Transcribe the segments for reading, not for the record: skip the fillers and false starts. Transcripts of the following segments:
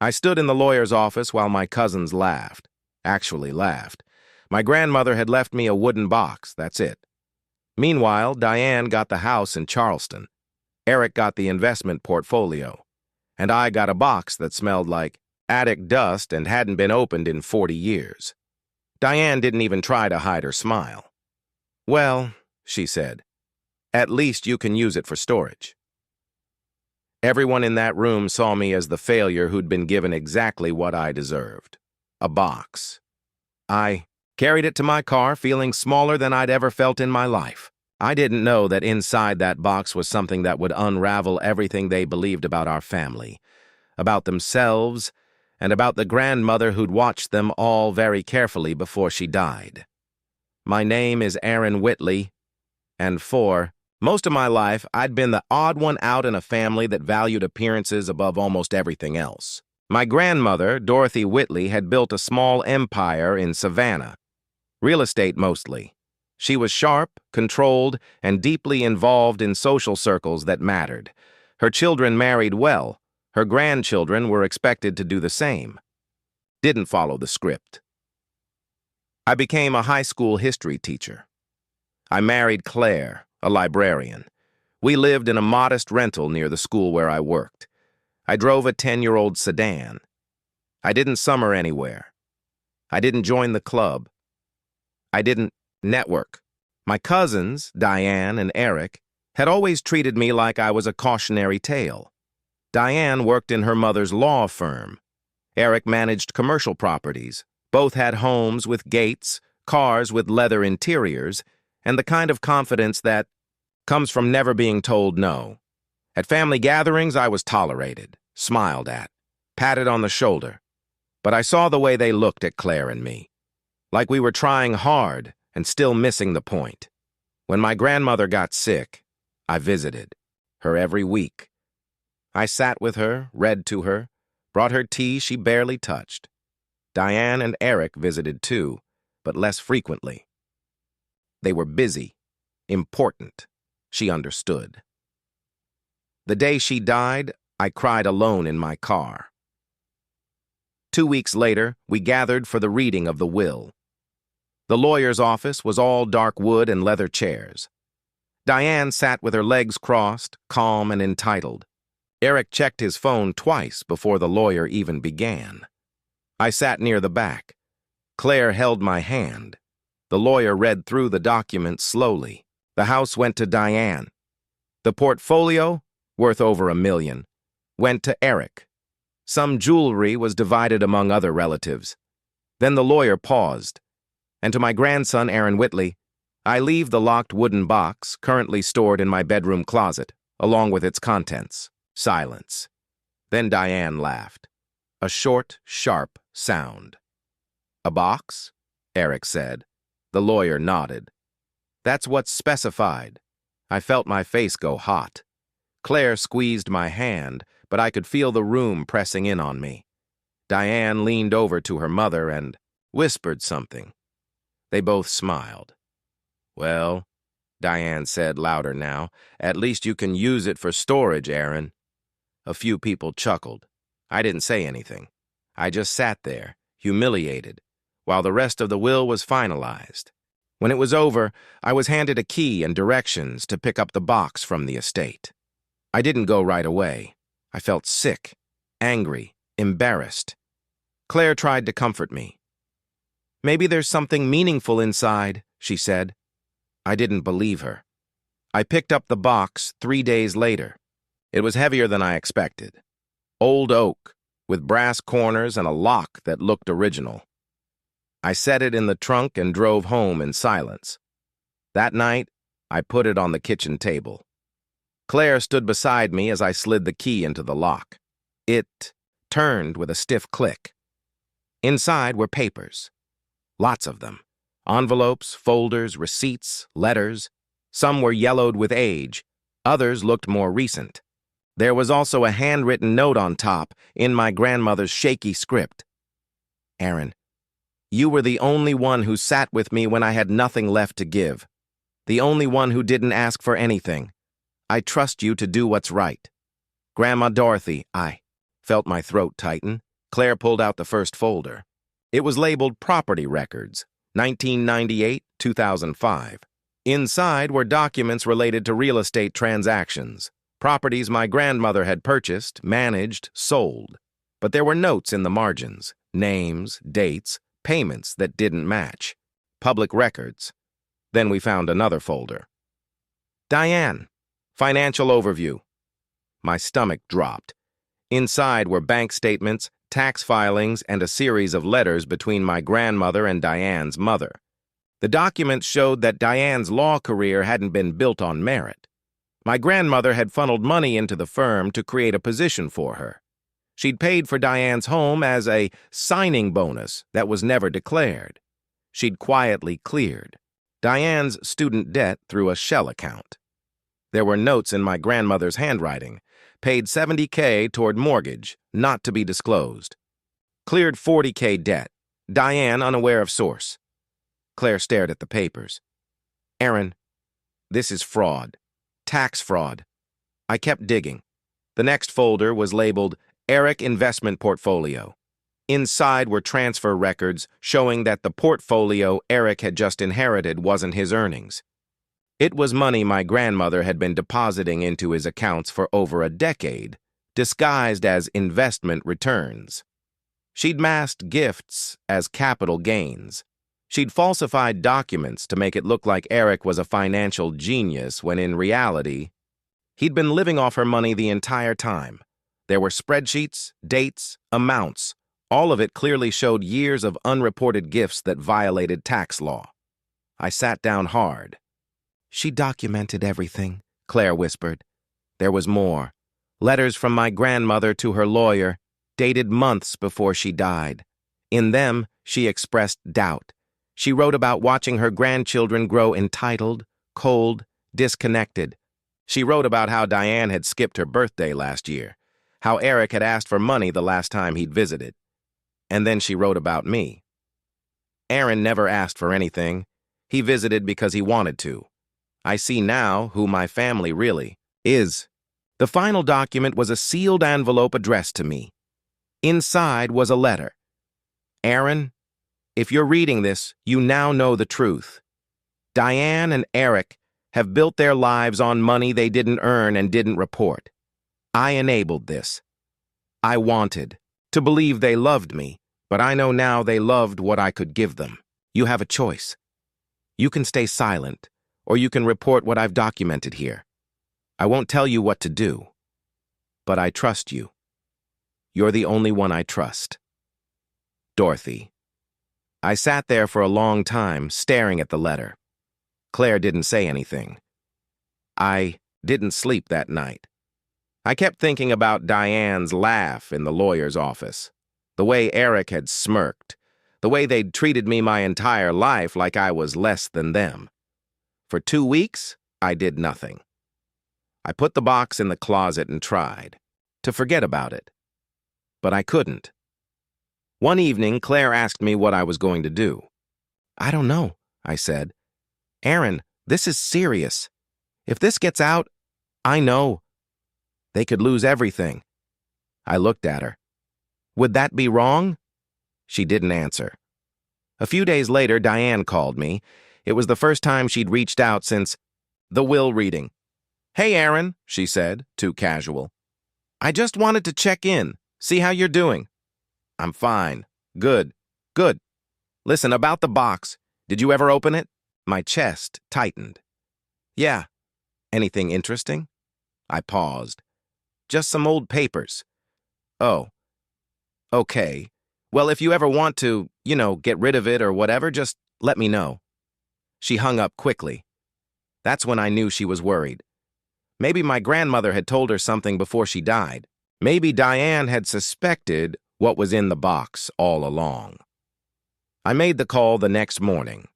I stood in the lawyer's office while my cousins laughed. Actually laughed. My grandmother had left me a wooden box, that's it. Meanwhile, Diane got the house in Charleston. Eric got the investment portfolio. And I got a box that smelled like attic dust and hadn't been opened in 40 years. Diane didn't even try to hide her smile. "Well," she said, "at least you can use it for storage." Everyone in that room saw me as the failure who'd been given exactly what I deserved. A box. I carried it to my car feeling smaller than I'd ever felt in my life. I didn't know that inside that box was something that would unravel everything they believed about our family, about themselves, and about the grandmother who'd watched them all very carefully before she died. My name is Aaron Whitley, and for most of my life, I'd been the odd one out in a family that valued appearances above almost everything else. My grandmother, Dorothy Whitley, had built a small empire in Savannah. Real estate mostly. She was sharp, controlled, and deeply involved in social circles that mattered. Her children married well. Her grandchildren were expected to do the same. Didn't follow the script. I became a high school history teacher. I married Claire, a librarian. We lived in a modest rental near the school where I worked. I drove a 10-year-old sedan. I didn't summer anywhere. I didn't join the club. I didn't network. My cousins, Diane and Eric, had always treated me like I was a cautionary tale. Diane worked in her mother's law firm. Eric managed commercial properties. Both had homes with gates, cars with leather interiors, and the kind of confidence that comes from never being told no. At family gatherings, I was tolerated, smiled at, patted on the shoulder. But I saw the way they looked at Claire and me, like we were trying hard and still missing the point. When my grandmother got sick, I visited her every week. I sat with her, read to her, brought her tea she barely touched. Diane and Eric visited too, but less frequently. They were busy, important. She understood. The day she died, I cried alone in my car. 2 weeks later, we gathered for the reading of the will. The lawyer's office was all dark wood and leather chairs. Diane sat with her legs crossed, calm and entitled. Eric checked his phone twice before the lawyer even began. I sat near the back. Claire held my hand. The lawyer read through the document slowly. The house went to Diane. The portfolio, worth over $1 million, went to Eric. Some jewelry was divided among other relatives. Then the lawyer paused. And to my grandson, Aaron Whitley, I leave the locked wooden box, currently stored in my bedroom closet, along with its contents. Silence. Then Diane laughed. A short, sharp sound. "A box?" Eric said. The lawyer nodded. "That's what's specified." I felt my face go hot. Claire squeezed my hand, but I could feel the room pressing in on me. Diane leaned over to her mother and whispered something. They both smiled. "Well," Diane said louder now, "at least you can use it for storage, Aaron." A few people chuckled. I didn't say anything. I just sat there, humiliated, while the rest of the will was finalized. When it was over, I was handed a key and directions to pick up the box from the estate. I didn't go right away. I felt sick, angry, embarrassed. Claire tried to comfort me. "Maybe there's something meaningful inside," she said. I didn't believe her. I picked up the box 3 days later. It was heavier than I expected. Old oak, with brass corners and a lock that looked original. I set it in the trunk and drove home in silence. That night, I put it on the kitchen table. Claire stood beside me as I slid the key into the lock. It turned with a stiff click. Inside were papers. Lots of them. Envelopes, folders, receipts, letters. Some were yellowed with age. Others looked more recent. There was also a handwritten note on top, in my grandmother's shaky script. "Aaron, you were the only one who sat with me when I had nothing left to give. The only one who didn't ask for anything. I trust you to do what's right. Grandma Dorothy." I felt my throat tighten. Claire pulled out the first folder. It was labeled Property Records, 1998-2005. Inside were documents related to real estate transactions, properties my grandmother had purchased, managed, sold. But there were notes in the margins, names, dates, payments that didn't match. Public records. Then we found another folder. Diane, Financial Overview. My stomach dropped. Inside were bank statements, tax filings, and a series of letters between my grandmother and Diane's mother. The documents showed that Diane's law career hadn't been built on merit. My grandmother had funneled money into the firm to create a position for her. She'd paid for Diane's home as a signing bonus that was never declared. She'd quietly cleared Diane's student debt through a shell account. There were notes in my grandmother's handwriting. Paid $70K toward mortgage, not to be disclosed. Cleared $40K debt. Diane unaware of source. Claire stared at the papers. Aaron, this is fraud. Tax fraud. I kept digging. The next folder was labeled Eric Investment Portfolio. Inside were transfer records showing that the portfolio Eric had just inherited wasn't his earnings. It was money my grandmother had been depositing into his accounts for over a decade, disguised as investment returns. She'd masked gifts as capital gains. She'd falsified documents to make it look like Eric was a financial genius when in reality, he'd been living off her money the entire time. There were spreadsheets, dates, amounts. All of it clearly showed years of unreported gifts that violated tax law. I sat down hard. She documented everything, Claire whispered. There was more. Letters from my grandmother to her lawyer, dated months before she died. In them, she expressed doubt. She wrote about watching her grandchildren grow entitled, cold, disconnected. She wrote about how Diane had skipped her birthday last year, how Eric had asked for money the last time he'd visited. And then she wrote about me. Aaron never asked for anything. He visited because he wanted to. I see now who my family really is. The final document was a sealed envelope addressed to me. Inside was a letter. Aaron, if you're reading this, you now know the truth. Diane and Eric have built their lives on money they didn't earn and didn't report. I enabled this. I wanted to believe they loved me, but I know now they loved what I could give them. You have a choice. You can stay silent, or you can report what I've documented here. I won't tell you what to do, but I trust you. You're the only one I trust. Dorothy. I sat there for a long time, staring at the letter. Claire didn't say anything. I didn't sleep that night. I kept thinking about Diane's laugh in the lawyer's office, the way Eric had smirked, the way they'd treated me my entire life like I was less than them. For 2 weeks, I did nothing. I put the box in the closet and tried to forget about it. But I couldn't. One evening, Claire asked me what I was going to do. I don't know, I said. Aaron, this is serious. If this gets out, I know. They could lose everything. I looked at her. Would that be wrong? She didn't answer. A few days later, Diane called me. It was the first time she'd reached out since the will reading. Hey, Aaron, she said, too casual. I just wanted to check in, see how you're doing. I'm fine. Good. Good. Listen, about the box. Did you ever open it? My chest tightened. Yeah. Anything interesting? I paused. Just some old papers. Oh. Okay. Well, if you ever want to, get rid of it or whatever, just let me know. She hung up quickly. That's when I knew she was worried. Maybe my grandmother had told her something before she died. Maybe Diane had suspected what was in the box all along. I made the call the next morning.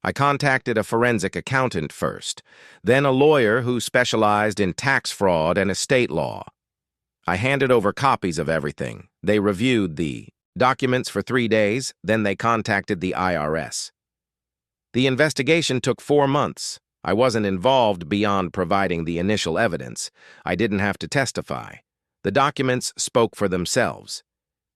I contacted a forensic accountant first, then a lawyer who specialized in tax fraud and estate law. I handed over copies of everything. They reviewed the documents for 3 days, then they contacted the IRS. The investigation took 4 months. I wasn't involved beyond providing the initial evidence. I didn't have to testify. The documents spoke for themselves.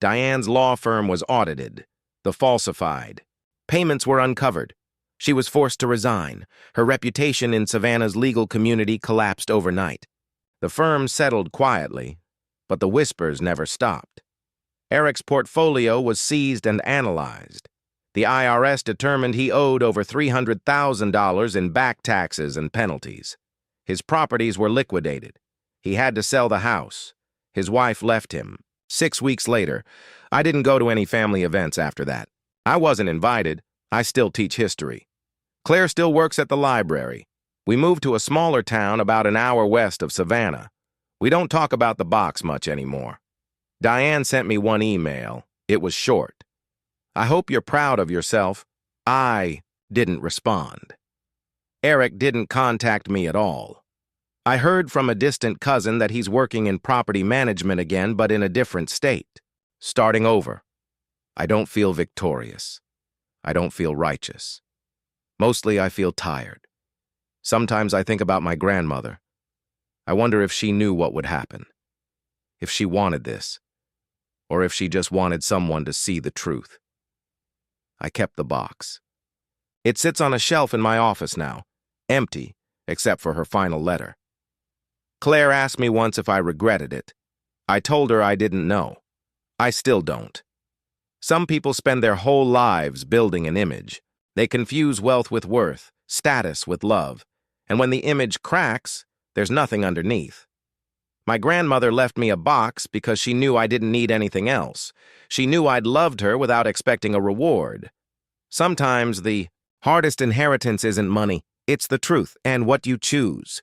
Diane's law firm was audited. The falsified. Payments were uncovered. She was forced to resign. Her reputation in Savannah's legal community collapsed overnight. The firm settled quietly, but the whispers never stopped. Eric's portfolio was seized and analyzed. The IRS determined he owed over $300,000 in back taxes and penalties. His properties were liquidated. He had to sell the house. His wife left him. 6 weeks later, I didn't go to any family events after that. I wasn't invited. I still teach history. Claire still works at the library. We moved to a smaller town about an hour west of Savannah. We don't talk about the box much anymore. Diane sent me one email. It was short. I hope you're proud of yourself. I didn't respond. Eric didn't contact me at all. I heard from a distant cousin that he's working in property management again, but in a different state. Starting over. I don't feel victorious. I don't feel righteous. Mostly I feel tired. Sometimes I think about my grandmother. I wonder if she knew what would happen. If she wanted this. Or if she just wanted someone to see the truth. I kept the box. It sits on a shelf in my office now, empty, except for her final letter. Claire asked me once if I regretted it. I told her I didn't know. I still don't. Some people spend their whole lives building an image. They confuse wealth with worth, status with love, and when the image cracks, there's nothing underneath. My grandmother left me a box because she knew I didn't need anything else. She knew I'd loved her without expecting a reward. Sometimes the hardest inheritance isn't money, it's the truth and what you choose.